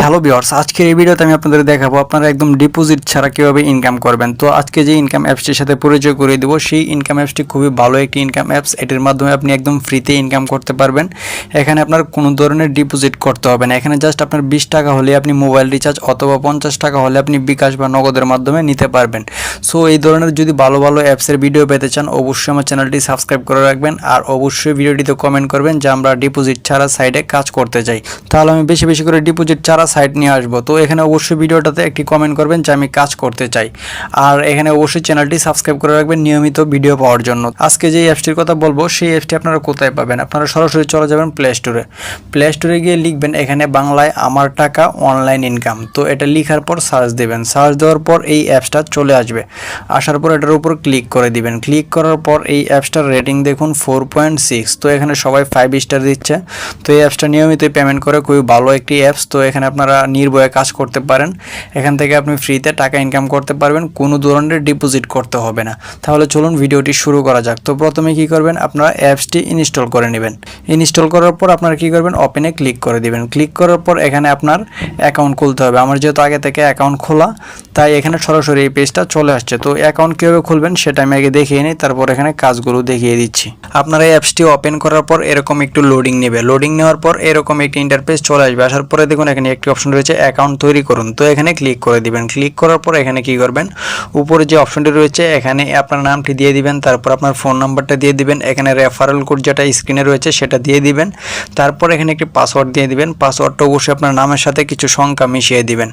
Hello viewers, আজকের এই ভিডিওতে আমি আপনাদের দেখাবো আপনারা একদম ডিপোজিট ছাড়া কিভাবে ইনকাম করবেন। তো আজকে যে ইনকাম অ্যাপসটির সাথে পরিচয় করিয়ে দেবো, সেই ইনকাম অ্যাপসটি খুবই ভালো একটি ইনকাম অ্যাপস। এটির মাধ্যমে আপনি একদম ফ্রিতে ইনকাম করতে পারবেন। এখানে আপনার কোনো ধরনের ডিপোজিট করতে হবে না। এখানে জাস্ট আপনার 20 টাকা হলে আপনি মোবাইল রিচার্জ অথবা 50 টাকা হলে আপনি বিকাশ বা নগদের মাধ্যমে নিতে পারবেন। সো এই ধরনের যদি ভালো ভালো অ্যাপসের ভিডিও পেতে চান, অবশ্যই আমার চ্যানেলটি সাবস্ক্রাইব করে রাখবেন আর অবশ্যই ভিডিওটিতে কমেন্ট করবেন যে আমরা ডিপোজিট ছাড়া সাইটে কাজ করতে চাই। তাহলে আমি বেশি বেশি করে ডিপোজিট ছাড়া সাইট নিয়ে আসবো। তো এখানে অবশ্যই ভিডিওটাতে একটি কমেন্ট করবেন যে আমি কাজ করতে চাই, আর এখানে অবশ্যই চ্যানেলটি সাবস্ক্রাইব করে রাখবেন নিয়মিত ভিডিও পাওয়ার জন্য। আজকে যে অ্যাপসটির কথা বলবো, সেই অ্যাপসটি আপনারা কোথায় পাবেন? আপনারা সরাসরি চলে যাবেন প্লে স্টোরে গিয়ে লিখবেন এখানে বাংলায় আমার টাকা অনলাইন ইনকাম। তো এটা লিখার পর সার্চ দেবেন, সার্চ দেওয়ার পর এই অ্যাপসটা চলে আসবে। আসার পর এটার উপর ক্লিক করে দিবেন। ক্লিক করার পর এই অ্যাপসটার রেটিং দেখুন 4.6। তো এখানে সবাই 5 স্টার দিচ্ছে। তো এই অ্যাপসটা নিয়মিত পেমেন্ট করে, খুবই ভালো একটি অ্যাপস। তো এখানে আপনারা নির্ভয়ে কাজ করতে পারেন। এখান থেকে আপনি ফ্রিতে টাকা ইনকাম করতে পারবেন, কোনো ধরনের ডিপোজিট করতে হবে না। তাহলে চলুন ভিডিওটি শুরু করা যাক। তো প্রথমে কি করবেন, আপনারা অ্যাপসটি ইনস্টল করে নেবেন। ইনস্টল করার পর আপনারা কি করবেন, ওপেনে ক্লিক করে দিবেন। ক্লিক করার পর এখানে আপনার অ্যাকাউন্ট খুলতে হবে। আমার যেহেতু আগে থেকে অ্যাকাউন্ট খোলা, তাই এখানে সরাসরি এই পেজটা চলে আসছে। তো অ্যাকাউন্ট কীভাবে খুলবেন সেটা আমি আগে দেখিয়ে নিই, তারপর এখানে কাজগুলো দেখিয়ে দিচ্ছি। আপনারা এই অ্যাপসটি ওপেন করার পর এরকম একটু লোডিং নেবে। লোডিং নেওয়ার পর এরকম একটি ইন্টারফেস চলে আসবে। আসার পরে দেখুন এখানে একটি অপশন রয়েছে অ্যাকাউন্ট তৈরি করুন। তো এখানে ক্লিক করে দিবেন। ক্লিক করার পর এখানে কি করবেন, উপরে যে অপশনটি রয়েছে এখানে আপনার নামটি দিয়ে দিবেন, তারপর আপনার ফোন নাম্বারটা দিয়ে দিবেন, এখানে রেফারেল কোড যেটা স্ক্রিনে রয়েছে সেটা দিয়ে দিবেন, তারপর এখানে একটি পাসওয়ার্ড দিয়ে দিবেন। পাসওয়ার্ডটা অবশ্যই আপনার নামের সাথে কিছু সংখ্যা মিশিয়ে দিবেন,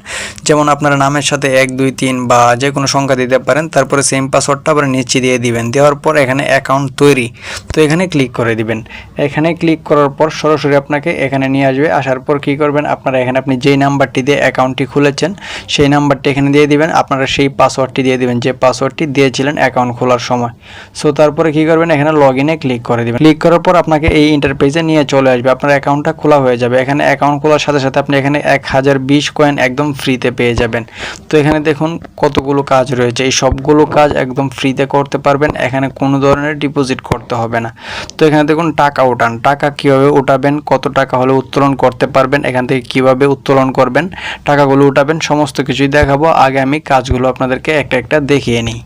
যেমন আপনার নামের সাথে 1 2 3 বা যে কোনো সংখ্যা দিতে পারেন। তারপরে সেম পাসওয়ার্ডটা আবার নিচে দিয়ে দিবেন। দেওয়ার পর এখানে অ্যাকাউন্ট তৈরি, তো এখানে ক্লিক করে দিবেন। এখানে ক্লিক করার পর সরাসরি আপনাকে এখানে নিয়ে আসবে। আসার পর কি করবেন, আপনারা এখানে আপনি যেই নাম্বারটি দিয়ে অ্যাকাউন্টটি খুলেছেন সেই নাম্বারটি এখানে দিয়ে দিবেন। আপনারা সেই পাসওয়ার্ডটি দিয়ে দিবেন যে পাসওয়ার্ডটি দিয়েছিলেন অ্যাকাউন্ট খোলার সময়। সো তারপরে কি করবেন, এখানে লগ ইনে ক্লিক করে দিবেন। ক্লিক করার পর আপনাকে এই ইন্টারপেজে নিয়ে চলে আসবে। আপনার অ্যাকাউন্টটা খোলা হয়ে যাবে। এখানে অ্যাকাউন্ট খোলার সাথে সাথে আপনি এখানে 1020 কয়েন একদম ফ্রিতে পেয়ে যাবেন। তো এখানে দেখুন কতগুলো কাজ রয়েছে, এই সবগুলো কাজ একদম ফ্রিতে করতে পারবেন। এখানে কোনো ধরনের ডিপোজিট করতে হবে না। তো এখানে দেখুন টাকা উঠান, টাকা কীভাবে উঠাবেন, কত টাকা হলে উত্তোলন করতে পারবেন, এখান থেকে কীভাবে উত্তোলন করবেন, টাকাগুলো উঠাবেন, সমস্ত কিছুই দেখাবো। আগে আমি কাজগুলো আপনাদেরকে একটা একটা দেখিয়ে নিই।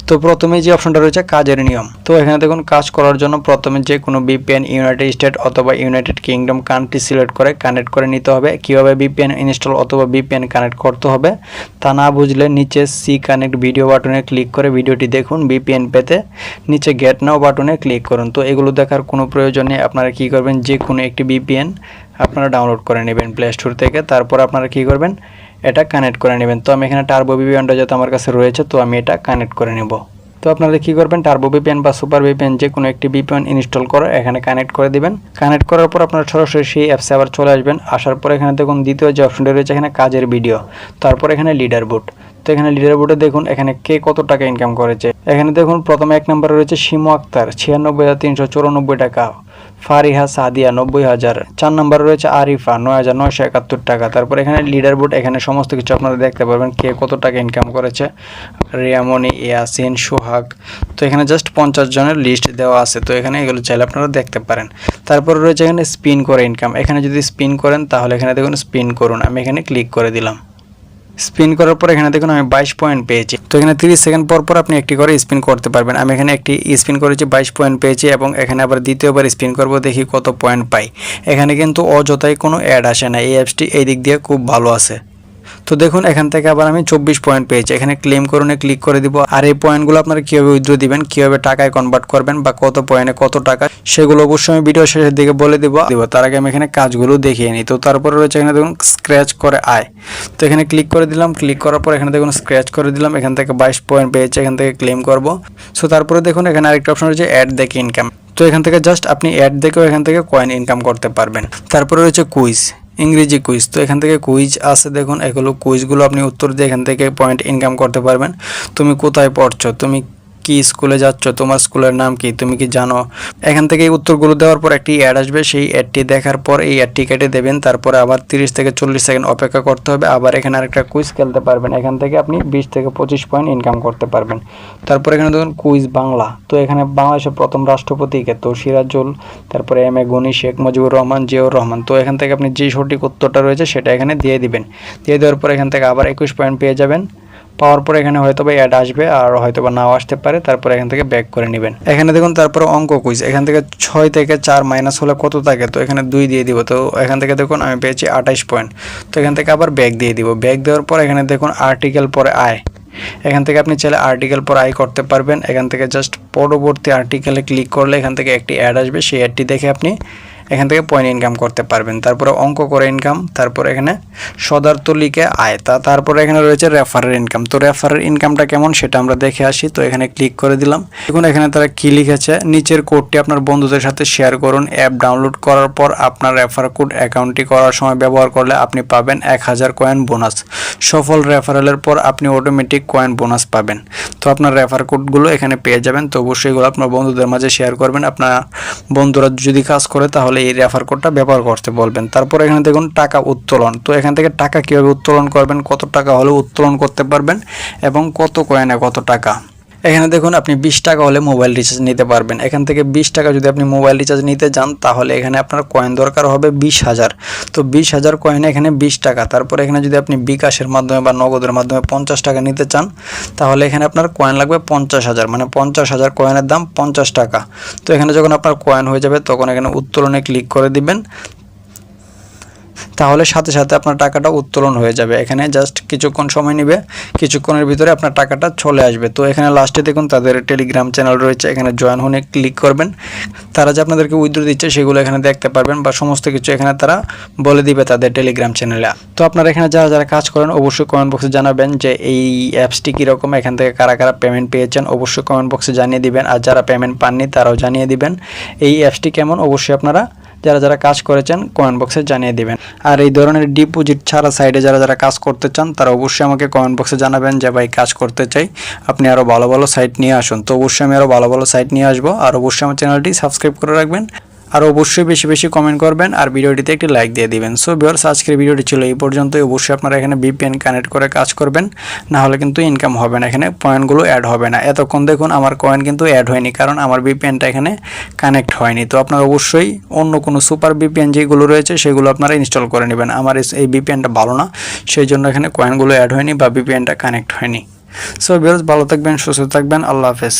তো প্রথমে যে অপশনটা রয়েছে কাজের নিয়ম। তো এখানে দেখুন কাজ করার জন্য প্রথমে যে কোনো VPN ইউনাইটেড স্টেট অথবা ইউনাইটেড কিংডম কান্ট্রি সিলেক্ট করে কানেক্ট করে নিতে হবে। কীভাবে VPN ইনস্টল অথবা VPN কানেক্ট করতে হবে তা না বুঝলে নিচে সি কানেক্ট ভিডিও বাটনে ক্লিক করে ভিডিওটি দেখুন। VPN পেতে নিচে গেট নাও বাটনে ক্লিক করুন। তো এগুলো দেখার কোনো প্রয়োজন নেই। আপনারা কী করবেন, যে কোনো একটি VPN আপনারা ডাউনলোড করে নেবেন প্লে স্টোর থেকে। তারপর আপনারা কী করবেন, এটা কানেক্ট করে নেবেন। তো আমি এখানে টার্বো VPNটা যেহেতু আমার কাছে রয়েছে, তো আমি এটা কানেক্ট করে নেব। তো আপনারা কী করবেন, টার্বো VPN বা সুপার VPN যে কোনো একটি VPN ইনস্টল করে এখানে কানেক্ট করে দিবেন। কানেক্ট করার পর আপনারা সরাসরি সেই অ্যাপসে আবার চলে আসবেন। আসার পর এখানে দেখুন দ্বিতীয় যে অপশনটি রয়েছে এখানে কাজের ভিডিও, তারপর এখানে লিডার বোর্ড। তো এখানে লিডার বোর্ডে দেখুন এখানে কে কত টাকা ইনকাম করেছে। এখানে দেখুন প্রথমে 1 নম্বরে রয়েছে শিমু আক্তার 96,394 টাকা, ফারিহা সাদিয়া 90,000, 4 নম্বরে রয়েছে আরিফা 9,971 টাকা। তারপর এখানে লিডার বোর্ড, এখানে সমস্ত কিছু আপনারা দেখতে পারবেন কে কত টাকা ইনকাম করেছে, রিয়ামণি, ইয়াসিন, সোহাগ। তো এখানে জাস্ট 50 জনের লিস্ট দেওয়া আছে। তো এখানে এগুলো চাইলে আপনারা দেখতে পারেন। তারপর রয়েছে এখানে স্পিন করে ইনকাম। এখানে যদি স্পিন করেন তাহলে এখানে দেখুন স্পিন করুন, আমি এখানে ক্লিক করে দিলাম। স্পিন করার পর এখানে দেখুন আমি 22 পয়েন্ট পেয়েছি। তো এখানে 30 সেকেন্ড পর পর আপনি একটি করে স্পিন করতে পারবেন। আমি এখানে একটি স্পিন করেছি, 22 পয়েন্ট পেয়েছি এবং এখানে আবার দ্বিতীয়বার স্পিন করব, দেখি কত পয়েন্ট পাই। এখানে কিন্তু অযথাই কোনো অ্যাড আসে না। এই অ্যাপসটি এই দিক দিয়ে খুব ভালো আছে। তো দেখুন এখান থেকে আবার আমি 24 পয়েন্ট পেয়েছি। এখানে ক্লেম করুনে ক্লিক করে দিব। আর এই পয়েন্টগুলো আপনারা কীভাবে উইথড্র দিবেন, কীভাবে টাকায় কনভার্ট করবেন বা কত পয়েন্টে কত টাকা, সেগুলো অবশ্যই আমি ভিডিও শেষের দিকে বলে দিব। তার আগে আমি এখানে কাজগুলো দেখিয়ে নিই। তো তারপরে রয়েছে এখানে দেখুন স্ক্র্যাচ করে আয়। তো এখানে ক্লিক করে দিলাম। ক্লিক করার পর এখানে দেখুন স্ক্র্যাচ করে দিলাম। এখান থেকে 22 পয়েন্ট পেয়েছে, এখান থেকে ক্লেম করব। সো তারপরে দেখুন এখানে আরেকটা অপশন রয়েছে অ্যাড দেখে ইনকাম। তো এখান থেকে জাস্ট আপনি অ্যাড দেখেও এখান থেকে কয়েন ইনকাম করতে পারবেন। তারপরে রয়েছে কুইজ, ইংরেজি কুইজ। তো এখান থেকে কুইজ আছে দেখুন, এগুলো কুইজগুলো আপনি উত্তর দিয়ে এখান থেকে পয়েন্ট ইনকাম করতে পারবেন। তুমি কোথায় পড়ছো, তুমি কি স্কুলে যাচ্ছ, তোমার স্কুলের নাম কি, তুমি কি জানো? এখান থেকে এই উত্তরগুলো দেওয়ার পর একটি অ্যাড আসবে, সেই অ্যাডটি দেখার পর এই অ্যাডটি কেটে দেবেন। তারপরে আবার 30 থেকে 40 সেকেন্ড অপেক্ষা করতে হবে। আবার এখানে আরেকটা কুইজ খেলতে পারবেন, এখান থেকে আপনি 20 থেকে 25 পয়েন্ট ইনকাম করতে পারবেন। তারপর এখানে দেখুন কুইজ বাংলা, তো এখানে বাংলাদেশের প্রথম রাষ্ট্রপতি কে, তো সিরাজুল, তারপরে এম এ গনি, শেখ মুজিবুর রহমান, জিয়াউর রহমান। তো এখান থেকে আপনি যে সঠিক উত্তরটা রয়েছে সেটা এখানে দিয়ে দিবেন। দিয়ে দেওয়ার পর এখান থেকে আবার 21 পয়েন্ট পেয়ে যাবেন। পাওয়ার পর এখানে হয়তো বা অ্যাড আসবে আর হয়তো বা নাও আসতে পারে, তারপর এখান থেকে ব্যাক করে নেবেন। এখানে দেখুন তারপরে অঙ্ক কুইজ, এখান থেকে 6 থেকে 4 মাইনাস হলে কত থাকে, তো এখানে 2 দিয়ে দিব। তো এখান থেকে দেখুন আমি পেয়েছি 28 পয়েন্ট। তো এখান থেকে আবার ব্যাক দিয়ে দিব। ব্যাক দেওয়ার পর এখানে দেখুন আর্টিকেল পরে আয়, এখান থেকে আপনি চাইলে আর্টিকেল পর আয় করতে পারবেন। এখান থেকে জাস্ট পরবর্তী আর্টিকেলে ক্লিক করলে এখান থেকে একটি অ্যাড আসবে, সেই অ্যাডটি দেখে আপনি এখান থেকে পয়েন্ট ইনকাম করতে পারবেন। তারপরে অঙ্ক করে ইনকাম, তারপরে এখানে শতার্থ লিখে আয়, তারপরে এখানে রয়েছে রেফারের ইনকাম। তো রেফারের ইনকামটা কেমন সেটা আমরা দেখে আসি। তো এখানে ক্লিক করে দিলাম। দেখুন এখানে তারা কি লিখেছে, নিচের কোডটি আপনার বন্ধুদের সাথে শেয়ার করুন। অ্যাপ ডাউনলোড করার পর আপনার রেফার কোড অ্যাকাউন্টটি করার সময় ব্যবহার করলে আপনি পাবেন 1000 কয়েন বোনাস। সফল রেফারেলের পর আপনি অটোমেটিক কয়েন বোনাস পাবেন। তো আপনার রেফার কোডগুলো এখানে পেয়ে যাবেন। তো অবশ্যই এগুলো আপনার বন্ধুদের মাঝে শেয়ার করবেন। আপনার বন্ধুরা যদি কাজ করে তাহলে এই রেফার কোডটা ব্যবহার করতে বলবেন। তারপর এখানে দেখুন টাকা উত্তোলন, তো এখান থেকে টাকা কিভাবে উত্তোলন করবেন, কত টাকা হলে উত্তোলন করতে পারবেন এবং কত কয়েনে কত টাকা। এখানে দেখুন আপনি 20 টাকা হলে মোবাইল রিচার্জ নিতে পারবেন। এখান থেকে 20 টাকা যদি আপনি মোবাইল রিচার্জ নিতে যান তাহলে এখানে আপনার কয়েন দরকার হবে 20,000। তো 20,000 কয়েনে এখানে 20 টাকা। তারপর এখানে যদি আপনি বিকাশের মাধ্যমে বা নগদের মাধ্যমে 50 টাকা নিতে চান তাহলে এখানে আপনার কয়েন লাগবে 50,000, মানে 50,000 কয়েনের দাম 50 টাকা। তো এখানে যখন আপনার কয়েন হয়ে যাবে তখন এখানে উত্তোলনে ক্লিক করে দিবেন, তাহলে সাথে সাথে আপনার টাকাটা উত্তোলন হয়ে যাবে। এখানে জাস্ট কিছুক্ষণ সময় নেবে, কিছুক্ষণের ভিতরে আপনার টাকাটা চলে আসবে। তো এখানে লাস্টে দেখুন তাদের টেলিগ্রাম চ্যানেল রয়েছে, এখানে জয়েন হনে ক্লিক করবেন। তারা যে আপনাদেরকে উইথড্র দিচ্ছে সেগুলো এখানে দেখতে পারবেন বা সমস্ত কিছু এখানে তারা বলে দিবে তাদের টেলিগ্রাম চ্যানেলে। তো আপনারা এখানে যারা যারা কাজ করেন অবশ্যই কমেন্ট বক্সে জানাবেন যে এই অ্যাপসটি কীরকম, এখান থেকে কারা কারা পেমেন্ট পেয়েছেন অবশ্যই কমেন্ট বক্সে জানিয়ে দিবেন। আর যারা পেমেন্ট পাননি তারাও জানিয়ে দিবেন এই অ্যাপসটি কেমন, অবশ্যই আপনারা যারা যারা কাজ করেছেন কমেন্ট বক্সে জানিয়ে দিবেন। আর এই ধরনের ডিপোজিট ছাড়া সাইডে যারা যারা কাজ করতে চান তারা অবশ্যই আমাকে কমেন্ট বক্সে জানাবেন যে ভাই কাজ করতে চাই, আপনি আরও ভালো ভালো সাইট নিয়ে আসুন। তো অবশ্যই আমি আরও ভালো ভালো সাইট নিয়ে আসবো। আর অবশ্যই আমার চ্যানেলটি সাবস্ক্রাইব করে রাখবেন আর অবশ্যই বেশি বেশি কমেন্ট করবেন আর ভিডিওটিতে একটি লাইক দিয়ে দিবেন। সো ভিউয়ার্স আজকের ভিডিওটি ছিল এই পর্যন্তই। অবশ্যই আপনারা এখানে VPN কানেক্ট করে কাজ করবেন, না হলে কিন্তু ইনকাম হবে না, এখানে পয়েন্টগুলো অ্যাড হবে না। এতক্ষণ দেখুন আমার কয়েন কিন্তু অ্যাড হয়নি কারণ আমার VPNটা এখানে কানেক্ট হয়নি। তো আপনারা অবশ্যই অন্য কোনো সুপার VPN যেগুলো রয়েছে সেগুলো আপনারা ইনস্টল করে নেবেন। আমার এই VPNটা ভালো না, সেই জন্য এখানে কয়েনগুলো অ্যাড হয়নি বা VPNটা কানেক্ট হয়নি। সো ভিউয়ার্স ভালো থাকবেন, সুস্থ থাকবেন, আল্লাহ হাফেজ।